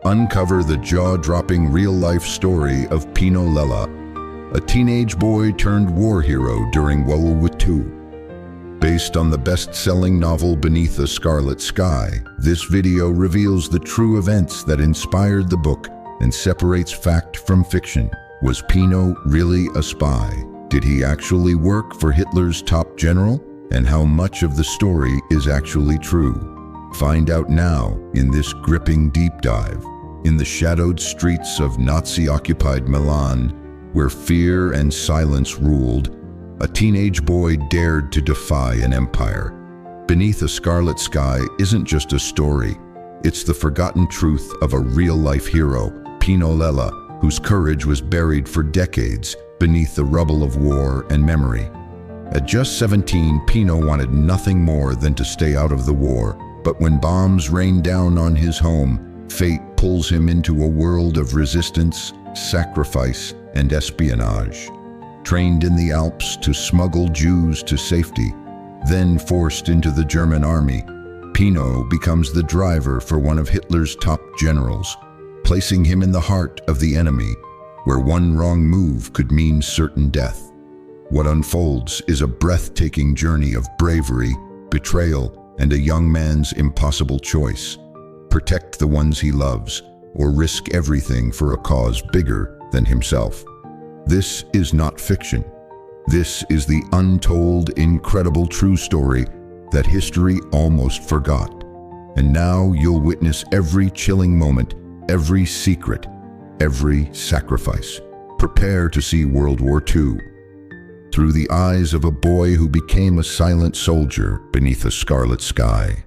uncover the jaw-dropping real-life story of Pino Lella, a teenage boy turned war hero during WWII. Based on the best-selling novel Beneath the Scarlet Sky, this video reveals the true events that inspired the book and separates fact from fiction. Was Pino really a spy? Did he actually work for Hitler's top general? And how much of the story is actually true? Find out now in this gripping deep dive. In the shadowed streets of Nazi-occupied Milan, where fear and silence ruled, a teenage boy dared to defy an empire. Beneath a Scarlet Sky isn't just a story. It's the forgotten truth of a real-life hero, Pino Lella, whose courage was buried for decades beneath the rubble of war and memory. At just 17, Pino wanted nothing more than to stay out of the war. But when bombs rain down on his home, fate pulls him into a world of resistance, sacrifice, and espionage. Trained in the Alps to smuggle Jews to safety, then forced into the German army, Pino becomes the driver for one of Hitler's top generals, placing him in the heart of the enemy, where one wrong move could mean certain death. What unfolds is a breathtaking journey of bravery, betrayal, and a young man's impossible choice: protect the ones he loves, or risk everything for a cause bigger than himself. This is not fiction. This is the untold, incredible true story that history almost forgot. And now you'll witness every chilling moment, every secret, every sacrifice. Prepare to see World War II through the eyes of a boy who became a silent soldier beneath a scarlet sky.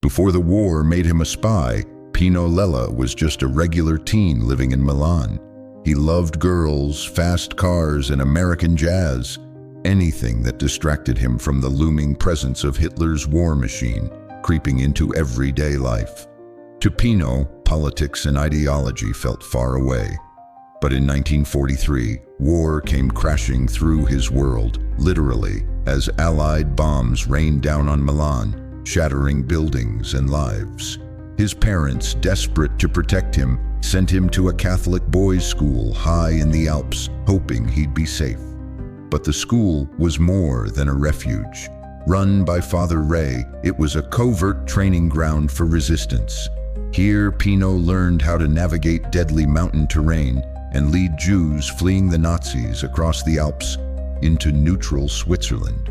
Before the war made him a spy, Pino Lella was just a regular teen living in Milan. He loved girls, fast cars, and American jazz, anything that distracted him from the looming presence of Hitler's war machine creeping into everyday life. To Pino, politics and ideology felt far away. But in 1943, war came crashing through his world, literally, as Allied bombs rained down on Milan, shattering buildings and lives. His parents, desperate to protect him, sent him to a Catholic boys' school high in the Alps, hoping he'd be safe. But the school was more than a refuge. Run by Father Ray, it was a covert training ground for resistance. Here, Pino learned how to navigate deadly mountain terrain and lead Jews fleeing the Nazis across the Alps into neutral Switzerland.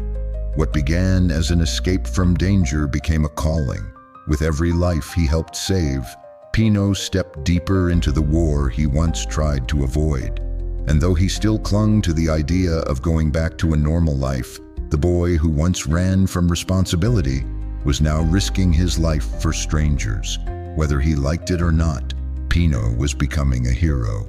What began as an escape from danger became a calling. With every life he helped save, Pino stepped deeper into the war he once tried to avoid. And though he still clung to the idea of going back to a normal life, the boy who once ran from responsibility was now risking his life for strangers. Whether he liked it or not, Pino was becoming a hero.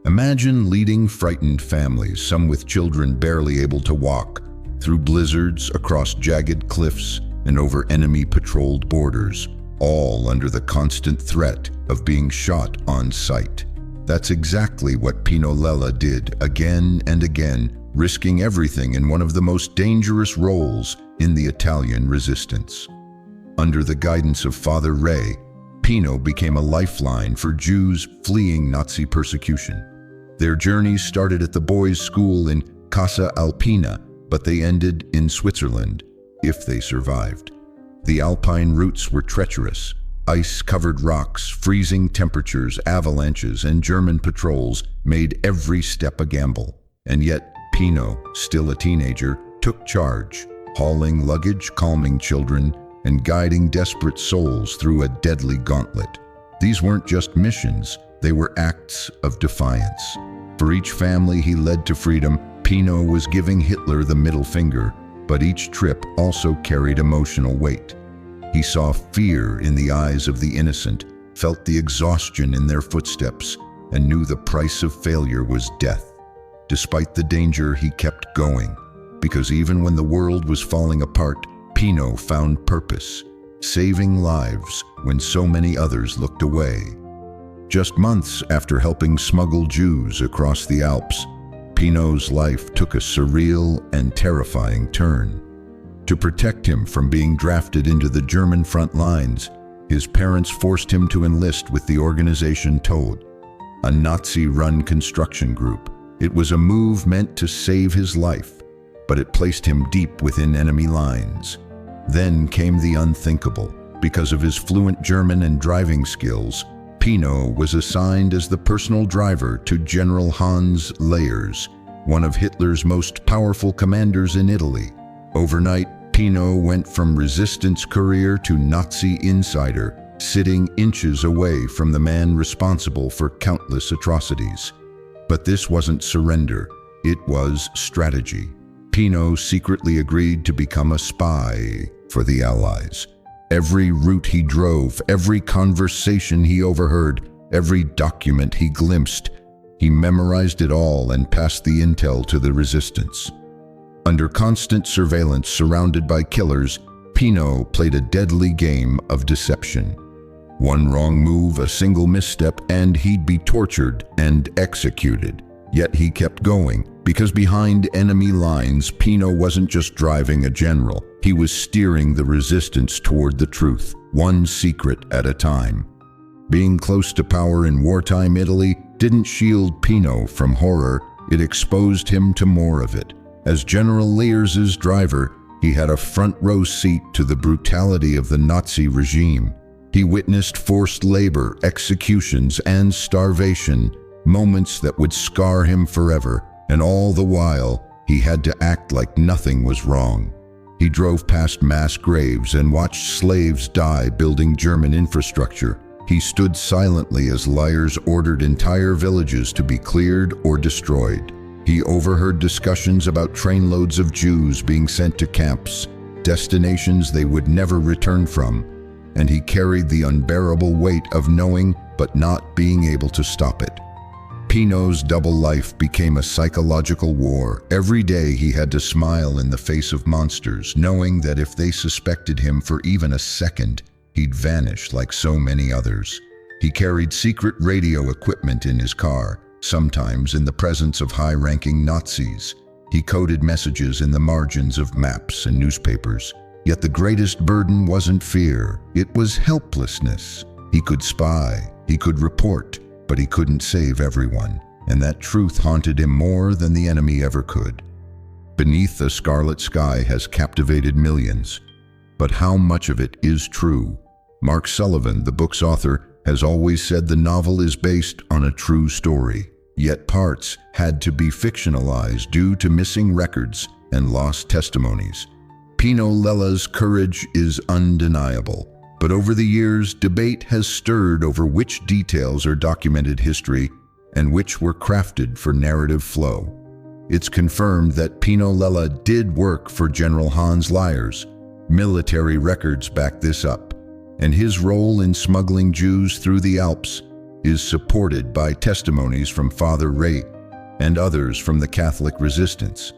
Imagine leading frightened families, some with children barely able to walk, through blizzards, across jagged cliffs, and over enemy-patrolled borders, all under the constant threat of being shot on sight. That's exactly what Pino Lella did again and again, risking everything in one of the most dangerous roles in the Italian resistance. Under the guidance of Father Ray, Pino became a lifeline for Jews fleeing Nazi persecution. Their journeys started at the boys' school in Casa Alpina, but they ended in Switzerland, if they survived. The alpine routes were treacherous. Ice-covered rocks, freezing temperatures, avalanches, and German patrols made every step a gamble. And yet, Pino, still a teenager, took charge, hauling luggage, calming children, and guiding desperate souls through a deadly gauntlet. These weren't just missions, they were acts of defiance. For each family he led to freedom, Pino was giving Hitler the middle finger, but each trip also carried emotional weight. He saw fear in the eyes of the innocent, felt the exhaustion in their footsteps, and knew the price of failure was death. Despite the danger, he kept going, because even when the world was falling apart, Pino found purpose, saving lives when so many others looked away. Just months after helping smuggle Jews across the Alps, Pino's life took a surreal and terrifying turn. To protect him from being drafted into the German front lines, his parents forced him to enlist with the organization Tod, a Nazi-run construction group. It was a move meant to save his life, but it placed him deep within enemy lines. Then came the unthinkable. Because of his fluent German and driving skills, Pino was assigned as the personal driver to General Hans Leyers, one of Hitler's most powerful commanders in Italy. Overnight, Pino went from resistance courier to Nazi insider, sitting inches away from the man responsible for countless atrocities. But this wasn't surrender, it was strategy. Pino secretly agreed to become a spy for the Allies. Every route he drove, every conversation he overheard, every document he glimpsed, he memorized it all and passed the intel to the resistance. Under constant surveillance, surrounded by killers, Pino played a deadly game of deception. One wrong move, a single misstep, and he'd be tortured and executed. Yet he kept going, because behind enemy lines, Pino wasn't just driving a general. He was steering the resistance toward the truth, one secret at a time. Being close to power in wartime Italy didn't shield Pino from horror, it exposed him to more of it. As General Leyers' driver, he had a front-row seat to the brutality of the Nazi regime. He witnessed forced labor, executions, and starvation, moments that would scar him forever, and all the while, he had to act like nothing was wrong. He drove past mass graves and watched slaves die building German infrastructure. He stood silently as Leyers ordered entire villages to be cleared or destroyed. He overheard discussions about trainloads of Jews being sent to camps, destinations they would never return from, and he carried the unbearable weight of knowing but not being able to stop it. Pino's double life became a psychological war. Every day he had to smile in the face of monsters, knowing that if they suspected him for even a second, he'd vanish like so many others. He carried secret radio equipment in his car, sometimes in the presence of high-ranking Nazis. He coded messages in the margins of maps and newspapers. Yet the greatest burden wasn't fear, it was helplessness. He could spy, he could report, but he couldn't save everyone, and that truth haunted him more than the enemy ever could. Beneath the Scarlet Sky has captivated millions, but how much of it is true? Mark Sullivan, the book's author, has always said the novel is based on a true story, yet parts had to be fictionalized due to missing records and lost testimonies. Pino Lella's courage is undeniable, but over the years, debate has stirred over which details are documented history and which were crafted for narrative flow. It's confirmed that Pino Lella did work for General Hans Leyers. Military records back this up, and his role in smuggling Jews through the Alps is supported by testimonies from Father Ray and others from the Catholic resistance.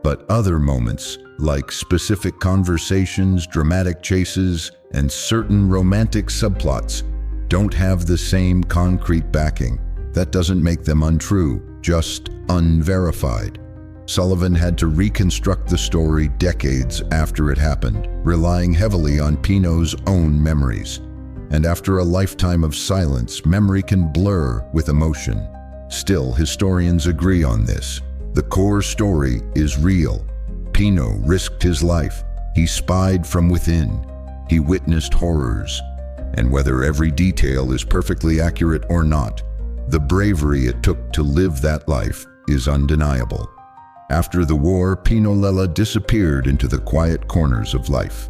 But other moments, like specific conversations, dramatic chases, and certain romantic subplots, don't have the same concrete backing. That doesn't make them untrue, just unverified. Sullivan had to reconstruct the story decades after it happened, relying heavily on Pino's own memories. And after a lifetime of silence, memory can blur with emotion. Still, historians agree on this. The core story is real. Pino risked his life. He spied from within. He witnessed horrors. And whether every detail is perfectly accurate or not, the bravery it took to live that life is undeniable. After the war, Pino Lella disappeared into the quiet corners of life.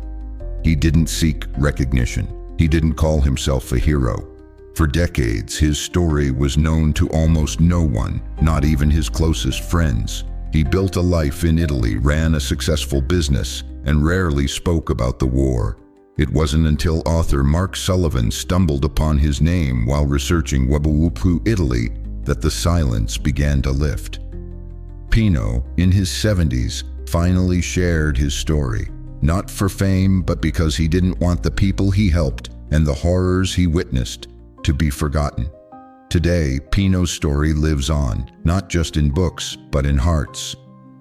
He didn't seek recognition. He didn't call himself a hero. For decades, his story was known to almost no one, not even his closest friends. He built a life in Italy, ran a successful business, and rarely spoke about the war. It wasn't until author Mark Sullivan stumbled upon his name while researching WWII Italy that the silence began to lift. Pino, in his 70s, finally shared his story, not for fame, but because he didn't want the people he helped and the horrors he witnessed to be forgotten. Today, Pino's story lives on, not just in books, but in hearts.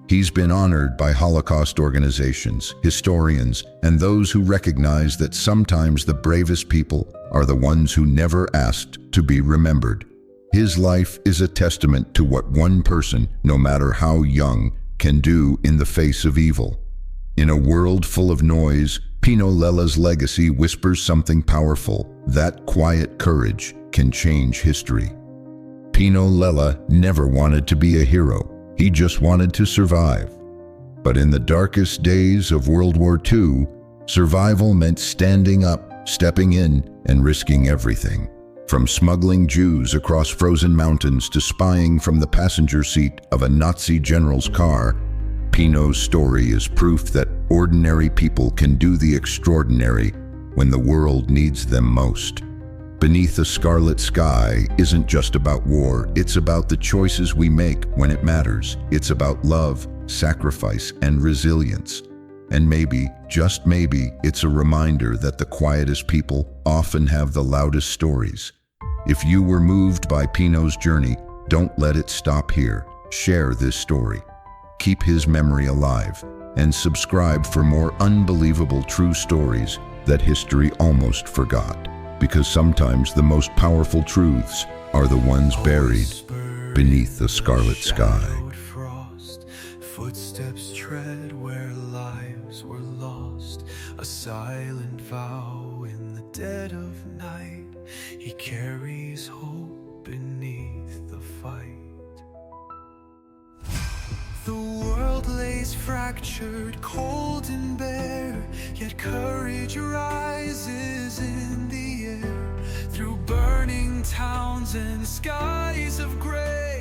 He's been honored by Holocaust organizations, historians, and those who recognize that sometimes the bravest people are the ones who never asked to be remembered. His life is a testament to what one person, no matter how young, can do in the face of evil. In a world full of noise, Pino Lella's legacy whispers something powerful. That quiet courage can change history. Pino Lella never wanted to be a hero. He just wanted to survive. But in the darkest days of World War II, survival meant standing up, stepping in, and risking everything. From smuggling Jews across frozen mountains to spying from the passenger seat of a Nazi general's car, Pino's story is proof that ordinary people can do the extraordinary when the world needs them most. Beneath the Scarlet Sky isn't just about war, it's about the choices we make when it matters. It's about love, sacrifice, and resilience. And maybe, just maybe, it's a reminder that the quietest people often have the loudest stories. If you were moved by Pino's journey, don't let it stop here. Share this story. Keep his memory alive, and subscribe for more unbelievable true stories that history almost forgot. Because sometimes the most powerful truths are the ones buried beneath the scarlet sky. Frost, footsteps tread where lives were lost, a silent vow in the dead of night. He carries hope beneath the fight. The world lays fractured, cold and bare, yet courage rises in the air. Through burning towns and skies of gray,